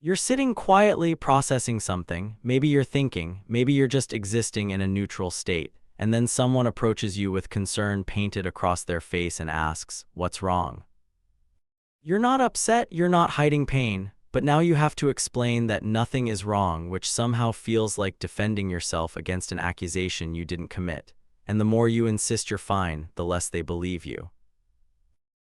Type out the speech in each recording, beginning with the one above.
You're sitting quietly processing something, maybe you're thinking, maybe you're just existing in a neutral state, and then someone approaches you with concern painted across their face and asks, "What's wrong?" You're not upset, you're not hiding pain, but now you have to explain that nothing is wrong, which somehow feels like defending yourself against an accusation you didn't commit. And the more you insist you're fine, the less they believe you.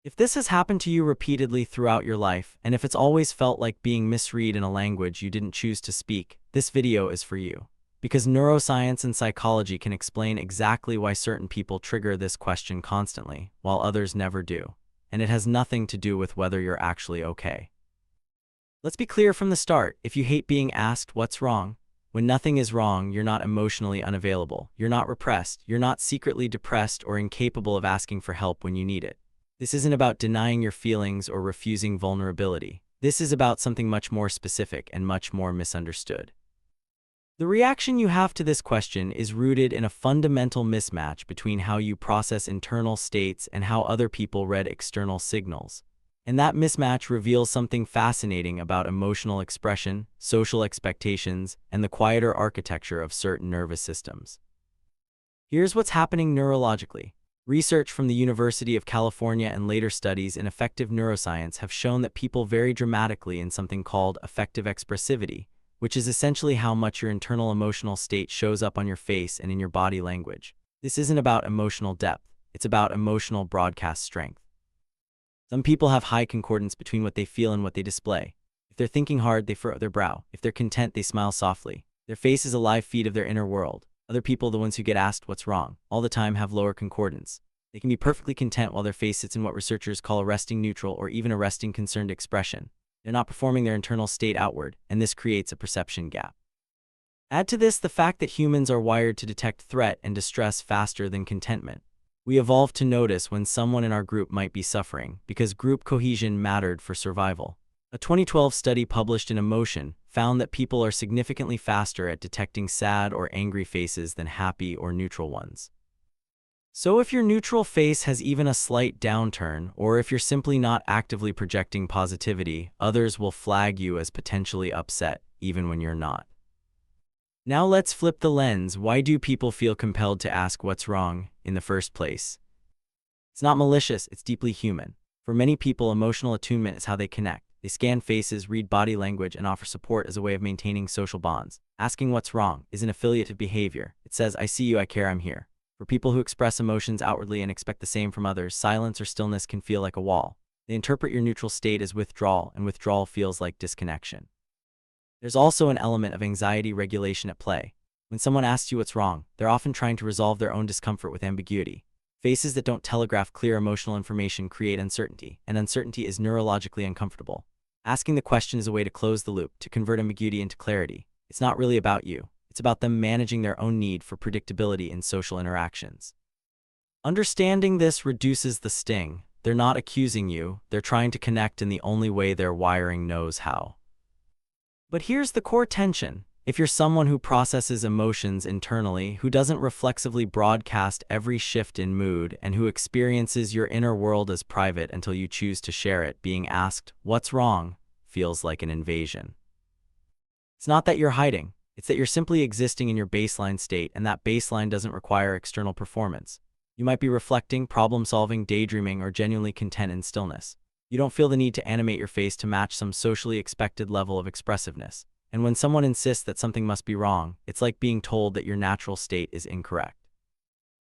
If this has happened to you repeatedly throughout your life, and if it's always felt like being misread in a language you didn't choose to speak, this video is for you. Because neuroscience and psychology can explain exactly why certain people trigger this question constantly, while others never do. And it has nothing to do with whether you're actually okay. Let's be clear from the start, if you hate being asked what's wrong, when nothing is wrong, you're not emotionally unavailable, you're not repressed, you're not secretly depressed or incapable of asking for help when you need it. This isn't about denying your feelings or refusing vulnerability. This is about something much more specific and much more misunderstood. The reaction you have to this question is rooted in a fundamental mismatch between how you process internal states and how other people read external signals. And that mismatch reveals something fascinating about emotional expression, social expectations, and the quieter architecture of certain nervous systems. Here's what's happening neurologically. Research from the University of California and later studies in affective neuroscience have shown that people vary dramatically in something called affective expressivity, which is essentially how much your internal emotional state shows up on your face and in your body language. This isn't about emotional depth, it's about emotional broadcast strength. Some people have high concordance between what they feel and what they display. If they're thinking hard, they furrow their brow. If they're content, they smile softly. Their face is a live feed of their inner world. Other people, the ones who get asked what's wrong, all the time have lower concordance. They can be perfectly content while their face sits in what researchers call a resting neutral or even a resting concerned expression. They're not performing their internal state outward, and this creates a perception gap. Add to this the fact that humans are wired to detect threat and distress faster than contentment. We evolved to notice when someone in our group might be suffering, because group cohesion mattered for survival. A 2012 study published in Emotion found that people are significantly faster at detecting sad or angry faces than happy or neutral ones. So if your neutral face has even a slight downturn, or if you're simply not actively projecting positivity, others will flag you as potentially upset, even when you're not. Now let's flip the lens. Why do people feel compelled to ask what's wrong in the first place? It's not malicious, it's deeply human. For many people, emotional attunement is how they connect. They scan faces, read body language, and offer support as a way of maintaining social bonds. Asking what's wrong is an affiliative behavior. It says, I see you, I care, I'm here. For people who express emotions outwardly and expect the same from others, silence or stillness can feel like a wall. They interpret your neutral state as withdrawal, and withdrawal feels like disconnection. There's also an element of anxiety regulation at play. When someone asks you what's wrong, they're often trying to resolve their own discomfort with ambiguity. Faces that don't telegraph clear emotional information create uncertainty, and uncertainty is neurologically uncomfortable. Asking the question is a way to close the loop, to convert ambiguity into clarity. It's not really about you. It's about them managing their own need for predictability in social interactions. Understanding this reduces the sting. They're not accusing you, they're trying to connect in the only way their wiring knows how. But here's the core tension. If you're someone who processes emotions internally, who doesn't reflexively broadcast every shift in mood, and who experiences your inner world as private until you choose to share it, being asked, what's wrong, feels like an invasion. It's not that you're hiding, it's that you're simply existing in your baseline state, and that baseline doesn't require external performance. You might be reflecting, problem-solving, daydreaming, or genuinely content in stillness. You don't feel the need to animate your face to match some socially expected level of expressiveness. And when someone insists that something must be wrong, it's like being told that your natural state is incorrect.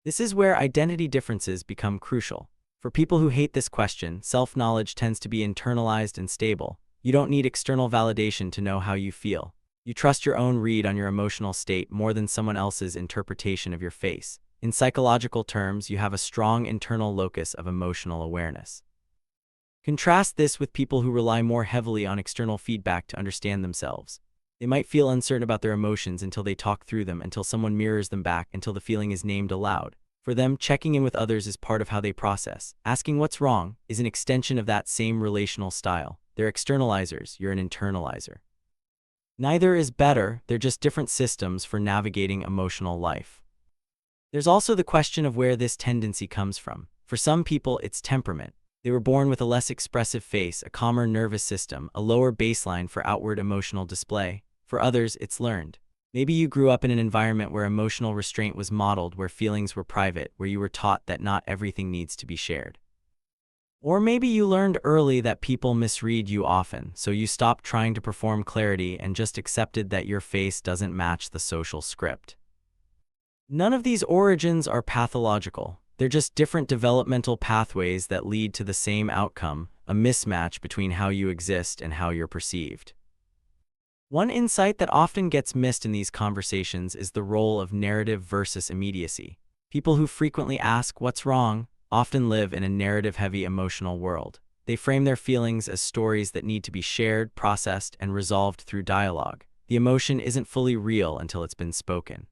This is where identity differences become crucial. For people who hate this question, self-knowledge tends to be internalized and stable. You don't need external validation to know how you feel. You trust your own read on your emotional state more than someone else's interpretation of your face. In psychological terms, you have a strong internal locus of emotional awareness. Contrast this with people who rely more heavily on external feedback to understand themselves. They might feel uncertain about their emotions until they talk through them, until someone mirrors them back, until the feeling is named aloud. For them, checking in with others is part of how they process. Asking what's wrong is an extension of that same relational style. They're externalizers, you're an internalizer. Neither is better, they're just different systems for navigating emotional life. There's also the question of where this tendency comes from. For some people, it's temperament. They were born with a less expressive face, a calmer nervous system, a lower baseline for outward emotional display. For others, it's learned. Maybe you grew up in an environment where emotional restraint was modeled, where feelings were private, where you were taught that not everything needs to be shared. Or maybe you learned early that people misread you often, so you stopped trying to perform clarity and just accepted that your face doesn't match the social script. None of these origins are pathological. They're just different developmental pathways that lead to the same outcome, a mismatch between how you exist and how you're perceived. One insight that often gets missed in these conversations is the role of narrative versus immediacy. People who frequently ask, "What's wrong?" often live in a narrative-heavy emotional world. They frame their feelings as stories that need to be shared, processed, and resolved through dialogue. The emotion isn't fully real until it's been spoken.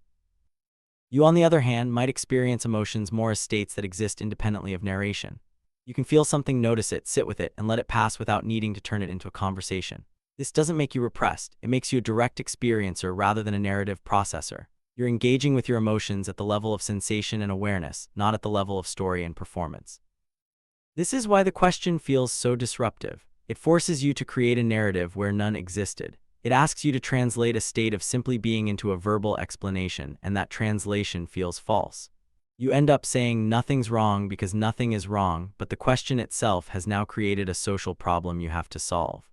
You, on the other hand, might experience emotions more as states that exist independently of narration. You can feel something, notice it, sit with it, and let it pass without needing to turn it into a conversation. This doesn't make you repressed. It makes you a direct experiencer rather than a narrative processor. You're engaging with your emotions at the level of sensation and awareness, not at the level of story and performance. This is why the question feels so disruptive. It forces you to create a narrative where none existed. It asks you to translate a state of simply being into a verbal explanation, and that translation feels false. You end up saying nothing's wrong because nothing is wrong, but the question itself has now created a social problem you have to solve.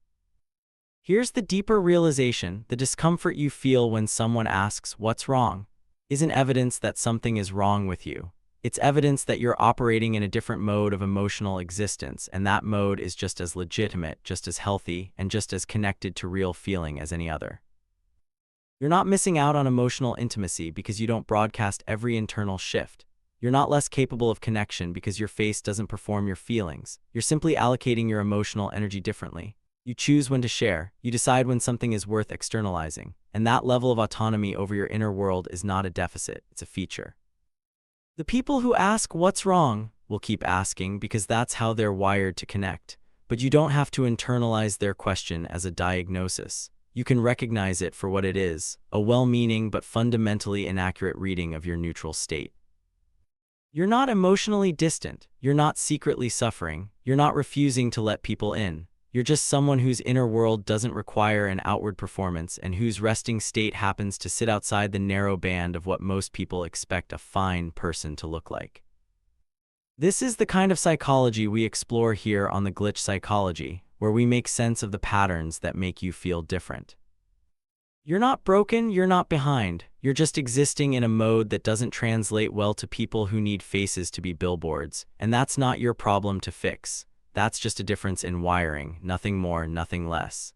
Here's the deeper realization: the discomfort you feel when someone asks, "What's wrong?" isn't evidence that something is wrong with you. It's evidence that you're operating in a different mode of emotional existence, and that mode is just as legitimate, just as healthy, and just as connected to real feeling as any other. You're not missing out on emotional intimacy because you don't broadcast every internal shift. You're not less capable of connection because your face doesn't perform your feelings. You're simply allocating your emotional energy differently. You choose when to share, you decide when something is worth externalizing, and that level of autonomy over your inner world is not a deficit, it's a feature. The people who ask, "What's wrong?" will keep asking because that's how they're wired to connect. But you don't have to internalize their question as a diagnosis. You can recognize it for what it is, a well-meaning but fundamentally inaccurate reading of your neutral state. You're not emotionally distant, you're not secretly suffering, you're not refusing to let people in. You're just someone whose inner world doesn't require an outward performance and whose resting state happens to sit outside the narrow band of what most people expect a fine person to look like. This is the kind of psychology we explore here on the Glitch Psychology, where we make sense of the patterns that make you feel different. You're not broken, you're not behind. You're just existing in a mode that doesn't translate well to people who need faces to be billboards, and that's not your problem to fix. That's just a difference in wiring, nothing more, nothing less.